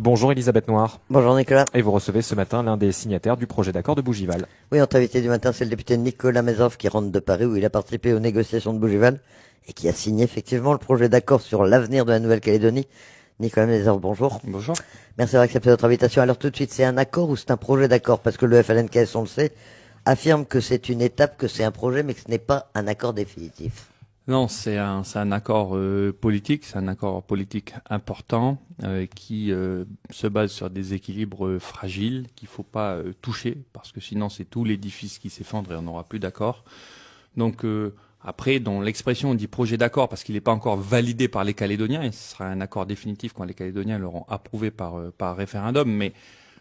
Bonjour Elisabeth Noir. Bonjour Nicolas. Et vous recevez ce matin l'un des signataires du projet d'accord de Bougival. Oui, notre invité du matin, c'est le député Nicolas Mézov qui rentre de Paris où il a participé aux négociations de Bougival et qui a signé effectivement le projet d'accord sur l'avenir de la Nouvelle-Calédonie. Nicolas Mézov, bonjour. Bonjour. Merci d'avoir accepté notre invitation. Alors tout de suite, c'est un accord ou c'est un projet d'accord? Parce que le FLNKS, on le sait, affirme que c'est une étape, que c'est un projet, mais que ce n'est pas un accord définitif. Non, c'est un accord politique, c'est un accord politique important qui se base sur des équilibres fragiles qu'il faut pas toucher parce que sinon c'est tout l'édifice qui s'effondre et on n'aura plus d'accord. Donc après, dans l'expression on dit projet d'accord parce qu'il n'est pas encore validé par les Calédoniens et ce sera un accord définitif quand les Calédoniens l'auront approuvé par référendum, mais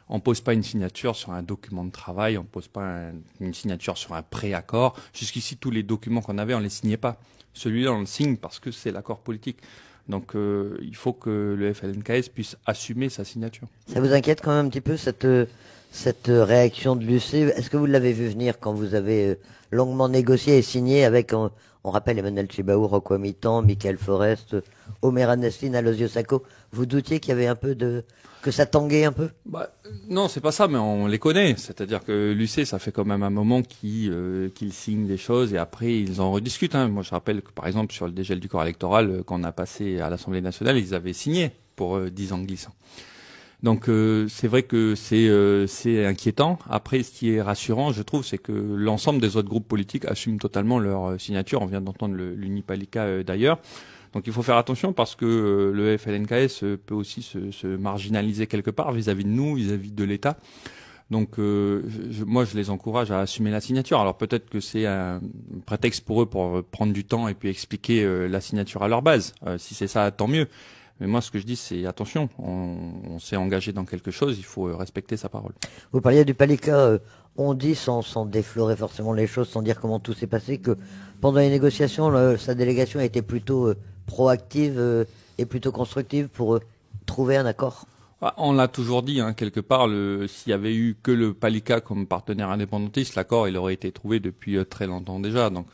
on pose pas une signature sur un document de travail, on pose pas une signature sur un préaccord. Jusqu'ici, tous les documents qu'on avait, on les signait pas. Celui-là, on le signe parce que c'est l'accord politique. Donc, il faut que le FLNKS puisse assumer sa signature. Ça vous inquiète quand même un petit peu cette réaction de l'UC? Est-ce que vous l'avez vu venir quand vous avez longuement négocié et signé avec, on rappelle Emmanuel Tchibaou, Rocco Mitan, Michael Forest, Omer Nestlin, Alosio Sacco? Vous doutiez qu'il y avait un peu que ça tanguait un peu? Non, c'est pas ça, mais on les connaît. C'est-à-dire que l'UC, ça fait quand même un moment qu'ils signent des choses et après ils en rediscutent. Hein. Moi, je rappelle que par exemple sur le dégel du corps électoral qu'on a passé à l'Assemblée nationale, ils avaient signé pour 10 ans glissants. Donc c'est vrai que c'est inquiétant. Après, ce qui est rassurant, je trouve, c'est que l'ensemble des autres groupes politiques assument totalement leur signature. On vient d'entendre l'Unipalika d'ailleurs. Donc il faut faire attention parce que le FLNKS peut aussi se marginaliser quelque part vis-à-vis de nous, vis-à-vis de l'État. Donc moi je les encourage à assumer la signature. Alors peut-être que c'est un prétexte pour eux pour prendre du temps et puis expliquer la signature à leur base. Si c'est ça, tant mieux. Mais moi, ce que je dis, c'est attention, on s'est engagé dans quelque chose, il faut respecter sa parole. Vous parliez du Palika, on dit, sans déflorer forcément les choses, sans dire comment tout s'est passé, que pendant les négociations, sa délégation a été plutôt proactive et plutôt constructive pour trouver un accord. On l'a toujours dit, hein, quelque part, s'il y avait eu que le Palika comme partenaire indépendantiste, l'accord, il aurait été trouvé depuis très longtemps déjà. Donc,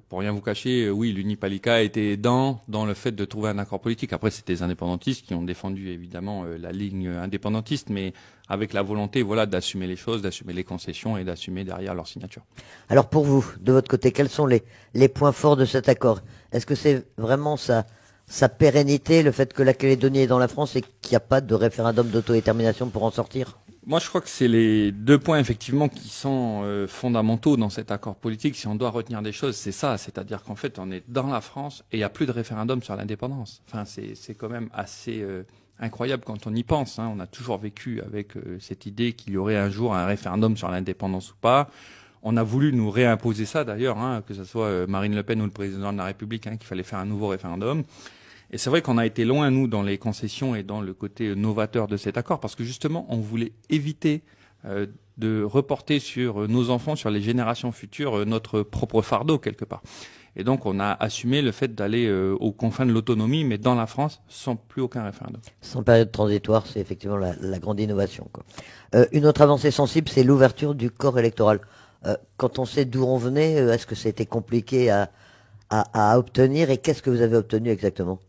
pour rien vous cacher, oui, l'Unipalika était dans le fait de trouver un accord politique. Après, c'était les indépendantistes qui ont défendu évidemment la ligne indépendantiste, mais avec la volonté, voilà, d'assumer les choses, d'assumer les concessions et d'assumer derrière leur signature. Alors pour vous, de votre côté, quels sont les points forts de cet accord? Est-ce que c'est vraiment sa pérennité, le fait que la Calédonie est dans la France et qu'il n'y a pas de référendum d'autodétermination pour en sortir? Moi, je crois que c'est les deux points effectivement qui sont fondamentaux dans cet accord politique. Si on doit retenir des choses, c'est ça, c'est-à-dire qu'en fait, on est dans la France et il n'y a plus de référendum sur l'indépendance. Enfin, c'est quand même assez incroyable quand on y pense. Hein. On a toujours vécu avec cette idée qu'il y aurait un jour un référendum sur l'indépendance ou pas. On a voulu nous réimposer ça d'ailleurs, hein, que ce soit Marine Le Pen ou le président de la République, hein, qu'il fallait faire un nouveau référendum. Et c'est vrai qu'on a été loin, nous, dans les concessions et dans le côté novateur de cet accord, parce que justement, on voulait éviter de reporter sur nos enfants, sur les générations futures, notre propre fardeau, quelque part. Et donc, on a assumé le fait d'aller aux confins de l'autonomie, mais dans la France, sans plus aucun référendum. Sans période transitoire, c'est effectivement la grande innovation, quoi. Une autre avancée sensible, c'est l'ouverture du corps électoral. Quand on sait d'où on venait, est-ce que c'était compliqué à obtenir et qu'est-ce que vous avez obtenu exactement?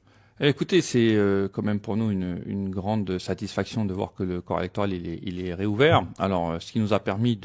Écoutez, c'est quand même pour nous une grande satisfaction de voir que le corps électoral il est réouvert. Alors, ce qui nous a permis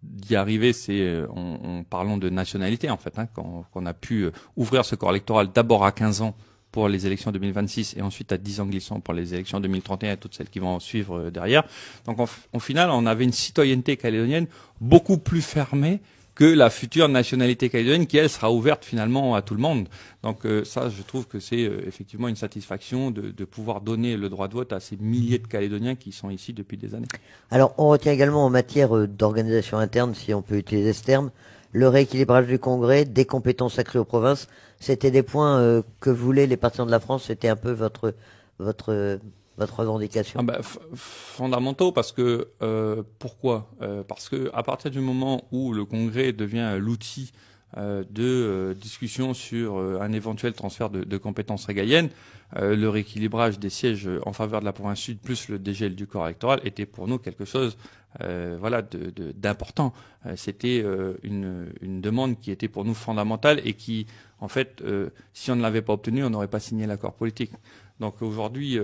d'y arriver, c'est en parlant de nationalité en fait, hein, qu'on a pu ouvrir ce corps électoral d'abord à 15 ans pour les élections 2026 et ensuite à 10 ans glissants pour les élections 2031 et toutes celles qui vont suivre derrière. Donc, au final, on avait une citoyenneté calédonienne beaucoup plus fermée que la future nationalité calédonienne qui, elle, sera ouverte finalement à tout le monde. Donc ça, je trouve que c'est effectivement une satisfaction de pouvoir donner le droit de vote à ces milliers de Calédoniens qui sont ici depuis des années. Alors, on retient également en matière d'organisation interne, si on peut utiliser ce terme, le rééquilibrage du Congrès, des compétences accrues aux provinces. C'était des points que voulaient les partisans de la France, c'était un peu votre revendication. Fondamentaux parce que pourquoi parce que à partir du moment où le Congrès devient l'outil de discussion sur un éventuel transfert de compétences régaliennes, le rééquilibrage des sièges en faveur de la province sud plus le dégel du corps électoral était pour nous quelque chose d'important. C'était une demande qui était pour nous fondamentale et qui, en fait, si on ne l'avait pas obtenue, on n'aurait pas signé l'accord politique. Donc aujourd'hui,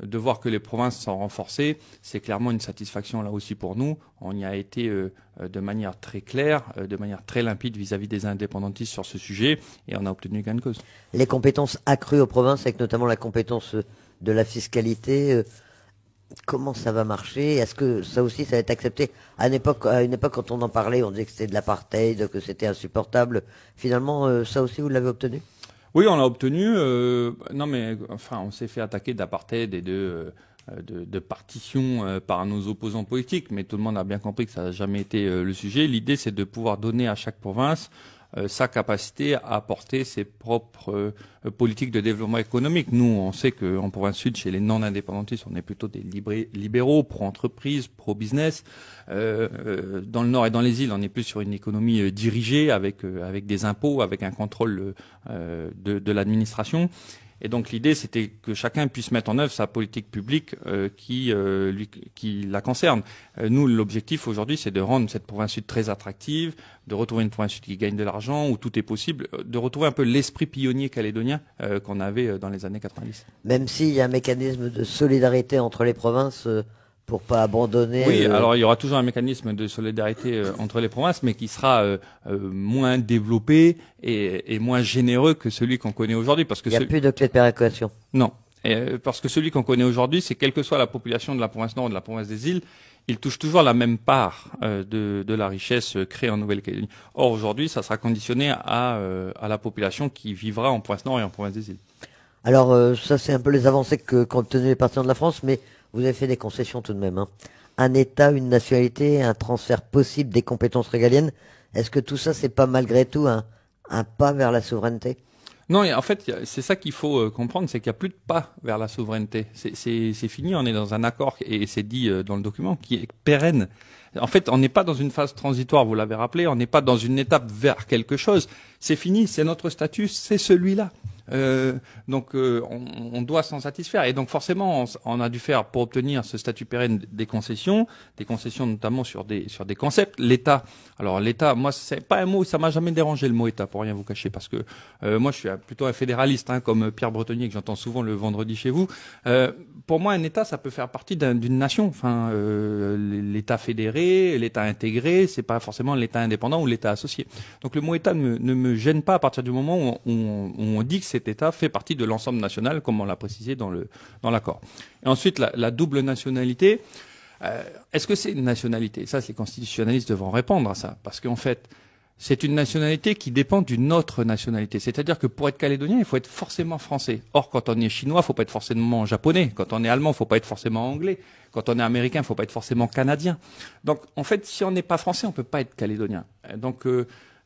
de voir que les provinces sont renforcées, c'est clairement une satisfaction là aussi pour nous. On y a été de manière très claire, de manière très limpide vis-à-vis des indépendantistes sur ce sujet, et on a obtenu gain de cause. Les compétences accrues aux provinces, avec notamment la compétence de la fiscalité, comment ça va marcher? Est-ce que ça aussi, ça va être accepté? À une époque, quand on en parlait, on disait que c'était de l'apartheid, que c'était insupportable. Finalement, ça aussi, vous l'avez obtenu? Oui, on l'a obtenu. Non, mais enfin, on s'est fait attaquer d'apartheid et de partition par nos opposants politiques, mais tout le monde a bien compris que ça n'a jamais été le sujet. L'idée, c'est de pouvoir donner à chaque province sa capacité à apporter ses propres politiques de développement économique. Nous, on sait qu'en province sud, chez les non-indépendantistes, on est plutôt des libéraux, pro-entreprise, pro-business. Dans le nord et dans les îles, on est plus sur une économie dirigée avec des impôts, avec un contrôle de l'administration. Et donc l'idée, c'était que chacun puisse mettre en œuvre sa politique publique qui la concerne. Nous, l'objectif aujourd'hui, c'est de rendre cette province sud très attractive, de retrouver une province sud qui gagne de l'argent, où tout est possible, de retrouver un peu l'esprit pionnier calédonien qu'on avait dans les années 90. Même s'il y a un mécanisme de solidarité entre les provinces pour pas abandonner. Oui, alors il y aura toujours un mécanisme de solidarité entre les provinces, mais qui sera moins développé et moins généreux que celui qu'on connaît aujourd'hui, parce que il n'y a plus de clé de péréquation. Non, parce que celui qu'on connaît aujourd'hui, c'est quelle que soit la population de la province nord ou de la province des îles, il touche toujours la même part de la richesse créée en Nouvelle-Calédonie. Or aujourd'hui, ça sera conditionné à la population qui vivra en province nord et en province des îles. Alors ça, c'est un peu les avancées qu'ont obtenues les partisans de la France, mais vous avez fait des concessions tout de même. Hein. Un État, une nationalité, un transfert possible des compétences régaliennes. Est-ce que tout ça, c'est pas malgré tout un pas vers la souveraineté? Non, en fait, c'est ça qu'il faut comprendre, c'est qu'il n'y a plus de pas vers la souveraineté. C'est fini, on est dans un accord, et c'est dit dans le document, qui est pérenne. En fait, on n'est pas dans une phase transitoire, vous l'avez rappelé, on n'est pas dans une étape vers quelque chose. C'est fini, c'est notre statut, c'est celui-là. Donc on doit s'en satisfaire, et donc forcément on a dû faire, pour obtenir ce statut pérenne, des concessions notamment sur des concepts. L'État, alors l'État, moi c'est pas un mot, ça m'a jamais dérangé le mot État, pour rien vous cacher, parce que moi je suis plutôt un fédéraliste, hein, comme Pierre Bretonnier que j'entends souvent le vendredi chez vous. Pour moi un État, ça peut faire partie d'une nation. Enfin l'État fédéré, l'État intégré, c'est pas forcément l'État indépendant ou l'État associé. Donc le mot État ne me gêne pas à partir du moment où on dit que cet État fait partie de l'ensemble national, comme on l'a précisé dans l'accord. Et ensuite, la double nationalité. Est-ce que c'est une nationalité? Ça, les constitutionnalistes devront répondre à ça, parce qu'en fait, c'est une nationalité qui dépend d'une autre nationalité. C'est-à-dire que pour être calédonien, il faut être forcément français. Or, quand on est chinois, il faut pas être forcément japonais. Quand on est allemand, il faut pas être forcément anglais. Quand on est américain, il faut pas être forcément canadien. Donc, en fait, si on n'est pas français, on peut pas être calédonien. Donc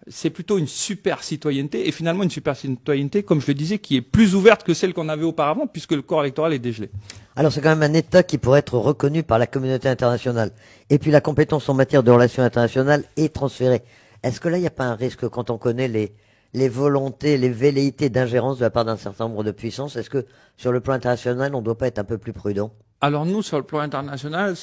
c'est plutôt une super citoyenneté, et finalement une super citoyenneté, comme je le disais, qui est plus ouverte que celle qu'on avait auparavant, puisque le corps électoral est dégelé. Alors c'est quand même un État qui pourrait être reconnu par la communauté internationale. Et puis la compétence en matière de relations internationales est transférée. Est-ce que là, il n'y a pas un risque, quand on connaît les volontés, les velléités d'ingérence de la part d'un certain nombre de puissances? Est-ce que sur le plan international, on ne doit pas être un peu plus prudent? Alors nous, sur le plan international,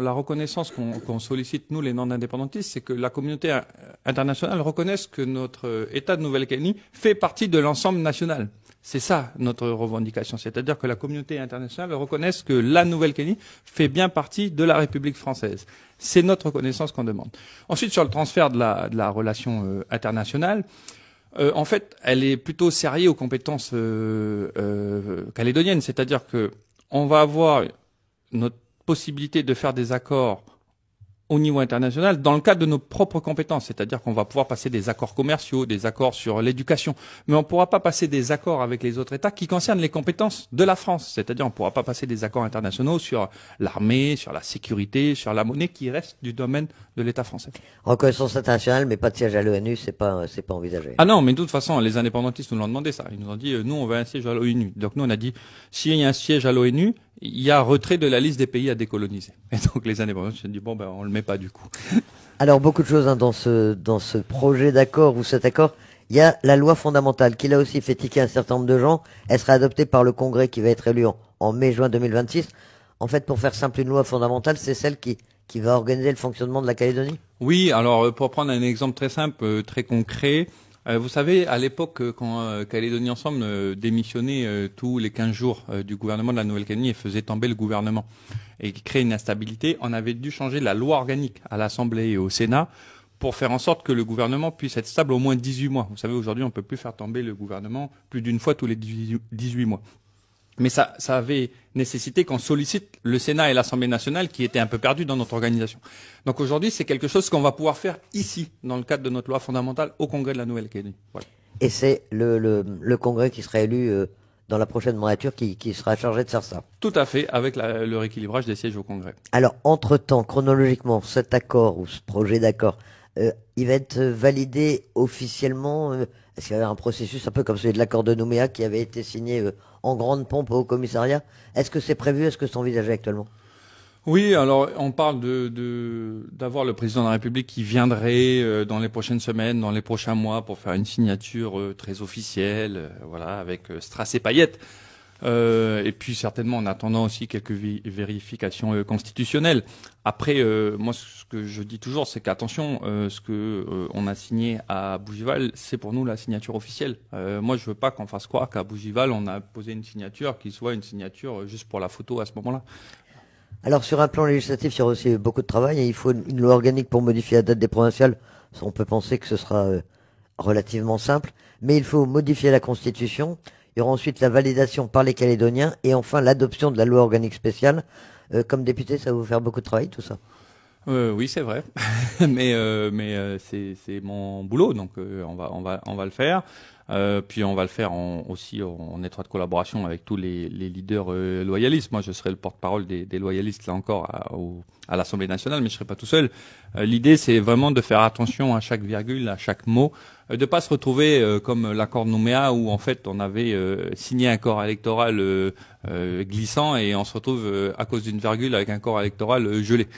la reconnaissance qu'on sollicite, nous les non-indépendantistes, c'est que la communauté internationale reconnaisse que notre État de Nouvelle-Calédonie fait partie de l'ensemble national. C'est ça notre revendication, c'est-à-dire que la communauté internationale reconnaisse que la Nouvelle-Calédonie fait bien partie de la République française. C'est notre reconnaissance qu'on demande. Ensuite, sur le transfert de la relation internationale, en fait, elle est plutôt serrée aux compétences calédoniennes, c'est-à-dire que on va avoir notre possibilité de faire des accords au niveau international dans le cadre de nos propres compétences, c'est-à-dire qu'on va pouvoir passer des accords commerciaux, des accords sur l'éducation, mais on ne pourra pas passer des accords avec les autres États qui concernent les compétences de la France, c'est-à-dire on ne pourra pas passer des accords internationaux sur l'armée, sur la sécurité, sur la monnaie qui reste du domaine de l'État français. Reconnaissance internationale, mais pas de siège à l'ONU, c'est pas envisagé. Ah non, mais de toute façon, les indépendantistes nous l'ont demandé ça. Ils nous ont dit, nous on veut un siège à l'ONU. Donc nous on a dit, s'il y a un siège à l'ONU, il y a retrait de la liste des pays à décoloniser. Et donc les indépendantistes ont dit, bon ben on le met pas du coup. Alors beaucoup de choses hein, dans ce projet d'accord ou cet accord. Il y a la loi fondamentale qui là aussi fait tiquer un certain nombre de gens. Elle sera adoptée par le Congrès qui va être élu en mai-juin 2026. En fait, pour faire simple, une loi fondamentale, c'est celle qui va organiser le fonctionnement de la Calédonie? Oui, alors pour prendre un exemple très simple, très concret, Vous savez, à l'époque, quand Calédonie Ensemble démissionnait tous les 15 jours du gouvernement de la Nouvelle-Calédonie et faisait tomber le gouvernement et qui créait une instabilité, on avait dû changer la loi organique à l'Assemblée et au Sénat pour faire en sorte que le gouvernement puisse être stable au moins 18 mois. Vous savez, aujourd'hui, on ne peut plus faire tomber le gouvernement plus d'une fois tous les 18 mois. Mais ça avait nécessité qu'on sollicite le Sénat et l'Assemblée nationale qui étaient un peu perdus dans notre organisation. Donc aujourd'hui, c'est quelque chose qu'on va pouvoir faire ici, dans le cadre de notre loi fondamentale, au Congrès de la Nouvelle-Calédonie. Voilà. Et c'est le Congrès qui sera élu dans la prochaine mandature qui sera chargé de faire ça. Tout à fait, avec le rééquilibrage des sièges au Congrès. Alors, entre-temps, chronologiquement, cet accord ou ce projet d'accord, il va être validé officiellement. Est-ce qu'il y avait un processus un peu comme celui de l'accord de Nouméa qui avait été signé en grande pompe au commissariat? Est-ce que c'est prévu? Est-ce que c'est envisagé actuellement? Oui, alors on parle d'avoir le président de la République qui viendrait dans les prochaines semaines, dans les prochains mois, pour faire une signature très officielle, voilà, avec strass et paillettes. Et puis certainement en attendant aussi quelques vérifications constitutionnelles. Après, moi ce que je dis toujours, c'est qu'attention, ce que on a signé à Bougival, c'est pour nous la signature officielle. Moi je veux pas qu'on fasse croire qu'à Bougival on a posé une signature qui soit une signature juste pour la photo à ce moment-là. Alors sur un plan législatif, il y aura aussi beaucoup de travail et il faut une loi organique pour modifier la date des provinciales. On peut penser que ce sera relativement simple, mais il faut modifier la Constitution. Il y aura ensuite la validation par les Calédoniens et enfin l'adoption de la loi organique spéciale. Comme député, ça va vous faire beaucoup de travail, tout ça? Oui, c'est vrai, mais c'est mon boulot, donc on va le faire. Puis on va le faire aussi en étroite collaboration avec tous les leaders loyalistes. Moi, je serai le porte-parole des loyalistes là encore à l'Assemblée nationale, mais je serai pas tout seul. L'idée, c'est vraiment de faire attention à chaque virgule, à chaque mot, de pas se retrouver comme l'accord de Nouméa où en fait on avait signé un corps électoral glissant et on se retrouve à cause d'une virgule avec un corps électoral gelé.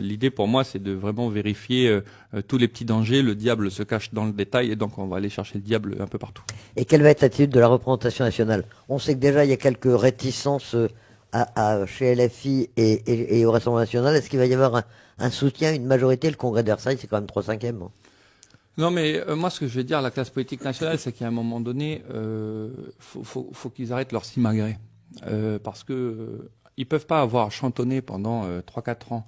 L'idée pour moi, c'est de vraiment vérifier tous les petits dangers. Le diable se cache dans le détail et donc on va aller chercher le diable un peu partout. Et quelle va être l'attitude de la représentation nationale? On sait que déjà il y a quelques réticences chez LFI et au Rassemblement national. Est-ce qu'il va y avoir un soutien, une majorité? Le Congrès de Versailles, c'est quand même 3/5. Non, mais moi, ce que je vais dire à la classe politique nationale, c'est qu'à un moment donné, faut qu'ils arrêtent leur simagrée. Parce que ils peuvent pas avoir chantonné pendant 3-4 ans.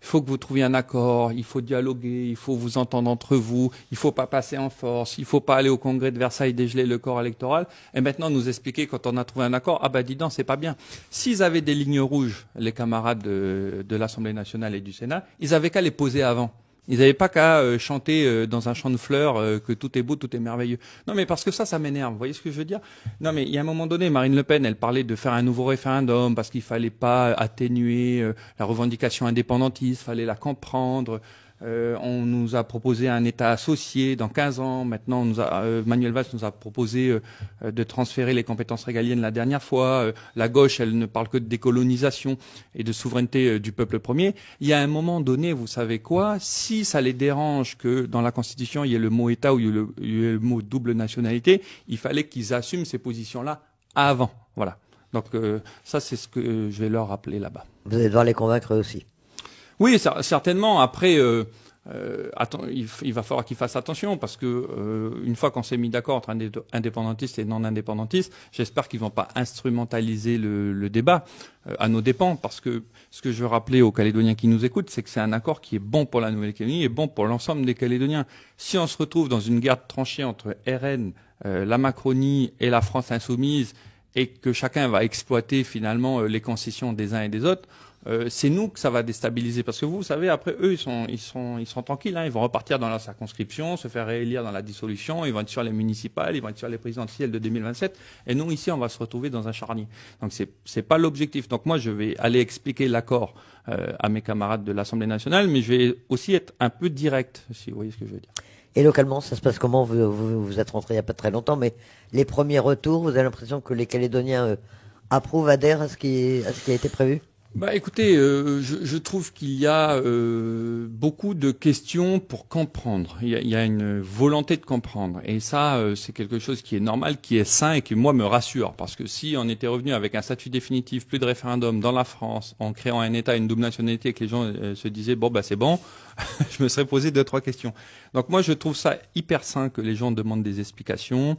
Il faut que vous trouviez un accord, il faut dialoguer, il faut vous entendre entre vous, il faut pas passer en force, il faut pas aller au Congrès de Versailles dégeler le corps électoral et maintenant nous expliquer quand on a trouvé un accord, ah bah dis donc, c'est pas bien. S'ils avaient des lignes rouges, les camarades de l'Assemblée nationale et du Sénat, ils avaient qu'à les poser avant. Ils n'avaient pas qu'à chanter dans un champ de fleurs que tout est beau, tout est merveilleux. Non, mais parce que ça m'énerve. Vous voyez ce que je veux dire? Non, mais il y a un moment donné, Marine Le Pen, elle parlait de faire un nouveau référendum parce qu'il fallait pas atténuer la revendication indépendantiste, fallait la comprendre. On nous a proposé un État associé dans 15 ans. Maintenant, Manuel Valls nous a proposé de transférer les compétences régaliennes la dernière fois. La gauche, elle ne parle que de décolonisation et de souveraineté du peuple premier. Il y a un moment donné, vous savez quoi, si ça les dérange que dans la Constitution, il y ait le mot État ou il y ait le mot double nationalité, il fallait qu'ils assument ces positions-là avant. Voilà. Donc ça, c'est ce que je vais leur rappeler là-bas. Vous allez devoir les convaincre aussi. Oui, certainement. Après, il va falloir qu'ils fassent attention parce que une fois qu'on s'est mis d'accord entre indépendantistes et non indépendantistes, j'espère qu'ils vont pas instrumentaliser le débat à nos dépens. Parce que ce que je veux rappeler aux Calédoniens qui nous écoutent, c'est que c'est un accord qui est bon pour la Nouvelle-Calédonie et bon pour l'ensemble des Calédoniens. Si on se retrouve dans une guerre tranchée entre RN, la Macronie et la France insoumise, et que chacun va exploiter finalement les concessions des uns et des autres, c'est nous que ça va déstabiliser parce que vous savez après eux ils sont tranquilles, hein, ils vont repartir dans leur circonscription, se faire réélire dans la dissolution, ils vont être sur les municipales, ils vont être sur les présidentielles de 2027 et nous ici on va se retrouver dans un charnier. Donc c'est pas l'objectif. Donc moi je vais aller expliquer l'accord à mes camarades de l'Assemblée nationale, mais je vais aussi être un peu direct si vous voyez ce que je veux dire. Et localement, ça se passe comment? Vous êtes rentré il n'y a pas très longtemps, mais les premiers retours, vous avez l'impression que les Calédoniens approuvent, adhèrent à ce qui a été prévu? Bah écoutez, je trouve qu'il y a beaucoup de questions pour comprendre. Il y a une volonté de comprendre, et ça, c'est quelque chose qui est normal, qui est sain et qui moi me rassure, parce que si on était revenu avec un statut définitif, plus de référendum dans la France, en créant un État, une double nationalité, et que les gens se disaient bon bah c'est bon, je me serais posé 2-3 questions. Donc moi je trouve ça hyper sain que les gens demandent des explications.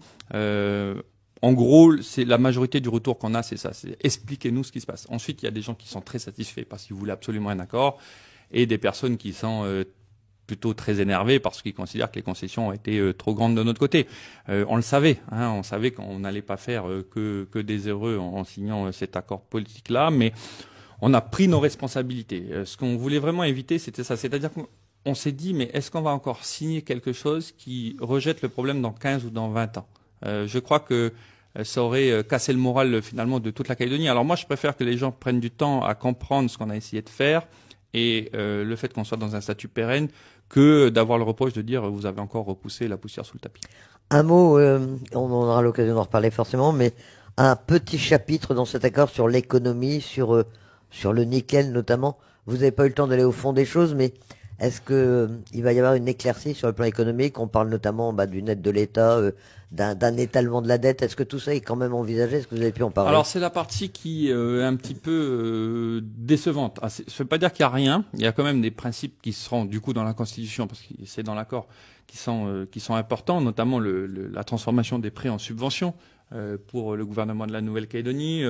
En gros, c'est la majorité du retour qu'on a, c'est ça, c'est expliquez-nous ce qui se passe. Ensuite, il y a des gens qui sont très satisfaits parce qu'ils voulaient absolument un accord, et des personnes qui sont plutôt très énervées parce qu'ils considèrent que les concessions ont été trop grandes de notre côté. On le savait, hein, on savait qu'on n'allait pas faire que des heureux en signant cet accord politique-là, mais on a pris nos responsabilités. Ce qu'on voulait vraiment éviter, c'était ça, c'est-à-dire qu'on s'est dit, mais est-ce qu'on va encore signer quelque chose qui rejette le problème dans 15 ou dans 20 ans? Je crois que ça aurait cassé le moral finalement de toute la Calédonie. Alors moi, je préfère que les gens prennent du temps à comprendre ce qu'on a essayé de faire et le fait qu'on soit dans un statut pérenne que d'avoir le reproche de dire vous avez encore repoussé la poussière sous le tapis. Un mot, on aura l'occasion d'en reparler forcément, mais un petit chapitre dans cet accord sur l'économie, sur le nickel notamment. Vous n'avez pas eu le temps d'aller au fond des choses, mais est-ce que il va y avoir une éclaircie sur le plan économique? On parle notamment d'une aide de l'État, d'un étalement de la dette. Est-ce que tout ça est quand même envisagé? Est-ce que vous avez pu en parler? Alors c'est la partie qui est un petit peu décevante. Ça ne veut pas dire qu'il n'y a rien. Il y a quand même des principes qui seront du coup dans la Constitution, parce que c'est dans l'accord, qui sont importants, notamment la transformation des prêts en subventions pour le gouvernement de la Nouvelle-Calédonie.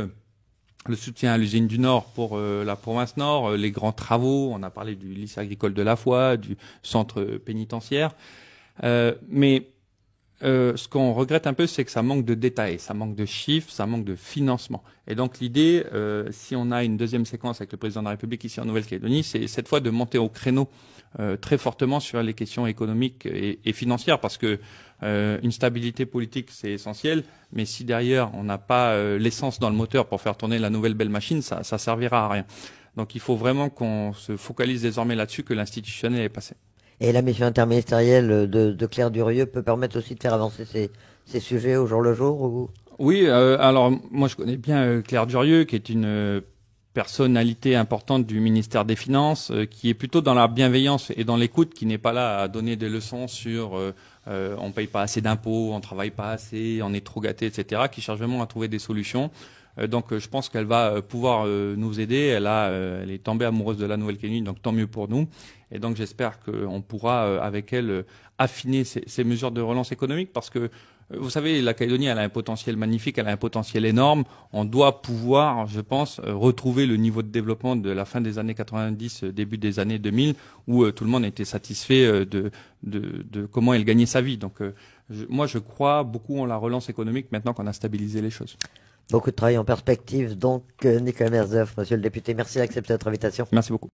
Le soutien à l'usine du Nord pour la province Nord, les grands travaux, on a parlé du lycée agricole de la Foi, du centre pénitentiaire. Mais ce qu'on regrette un peu, c'est que ça manque de détails, ça manque de chiffres, ça manque de financement. Et donc l'idée, si on a une deuxième séquence avec le président de la République ici en Nouvelle-Calédonie, c'est cette fois de monter au créneau très fortement sur les questions économiques et financières, parce que une stabilité politique, c'est essentiel, mais si derrière on n'a pas l'essence dans le moteur pour faire tourner la nouvelle belle machine, ça servira à rien. Donc il faut vraiment qu'on se focalise désormais là-dessus, que l'institutionnel est passé. Et la mission interministérielle de Claire Durieux peut permettre aussi de faire avancer ces sujets au jour le jour ou... Oui, alors moi je connais bien Claire Durieux, qui est une personnalité importante du ministère des Finances, qui est plutôt dans la bienveillance et dans l'écoute, qui n'est pas là à donner des leçons sur on paye pas assez d'impôts, on travaille pas assez, on est trop gâté, etc., qui cherche vraiment à trouver des solutions. Donc je pense qu'elle va pouvoir nous aider. Elle est tombée amoureuse de la Nouvelle-Calédonie, donc tant mieux pour nous. Et donc j'espère qu'on pourra avec elle affiner ces mesures de relance économique, parce que vous savez, la Calédonie, elle a un potentiel magnifique, elle a un potentiel énorme. On doit pouvoir, je pense, retrouver le niveau de développement de la fin des années 90, début des années 2000, où tout le monde était satisfait de comment elle gagnait sa vie. Donc moi je crois beaucoup en la relance économique maintenant qu'on a stabilisé les choses. Beaucoup de travail en perspective. Donc, Nicolas Merzoff, monsieur le député, merci d'accepter notre invitation. Merci beaucoup.